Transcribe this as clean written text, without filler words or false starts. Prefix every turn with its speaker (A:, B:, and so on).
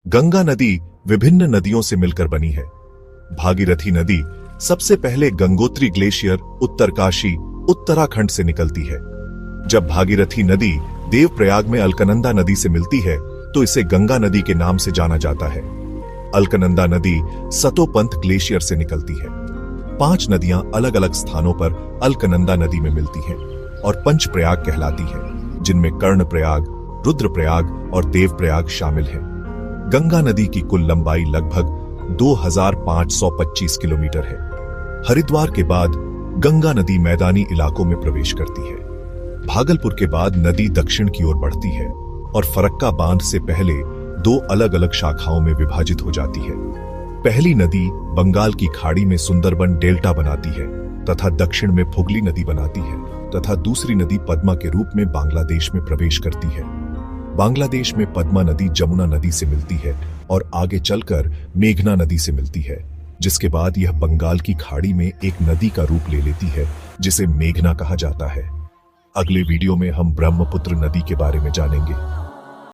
A: गंगा नदी विभिन्न नदियों से मिलकर बनी है। भागीरथी नदी सबसे पहले गंगोत्री ग्लेशियर उत्तरकाशी उत्तराखंड से निकलती है। जब भागीरथी नदी देवप्रयाग में अलकनंदा नदी से मिलती है तो इसे गंगा नदी के नाम से जाना जाता है। अलकनंदा नदी सतोपंथ ग्लेशियर से निकलती है। 5 नदियां अलग अलग स्थानों पर अलकनंदा नदी में मिलती हैं और पंचप्रयाग कहलाती है, जिनमें कर्णप्रयाग, रुद्रप्रयाग और देवप्रयाग शामिल हैं। गंगा नदी की कुल लंबाई लगभग 2525 किलोमीटर है। हरिद्वार के बाद गंगा नदी मैदानी इलाकों में प्रवेश करती है। भागलपुर के बाद नदी दक्षिण की ओर बढ़ती है और फरक्का बांध से पहले 2 अलग अलग शाखाओं में विभाजित हो जाती है। पहली नदी बंगाल की खाड़ी में सुंदरबन डेल्टा बनाती है तथा दक्षिण में फुगली नदी बनाती है तथा दूसरी नदी पद्मा के रूप में बांग्लादेश में प्रवेश करती है। बांग्लादेश में पद्मा नदी जमुना नदी से मिलती है और आगे चलकर मेघना नदी से मिलती है, जिसके बाद यह बंगाल की खाड़ी में एक नदी का रूप ले लेती है जिसे मेघना कहा जाता है। अगले वीडियो में हम ब्रह्मपुत्र नदी के बारे में जानेंगे।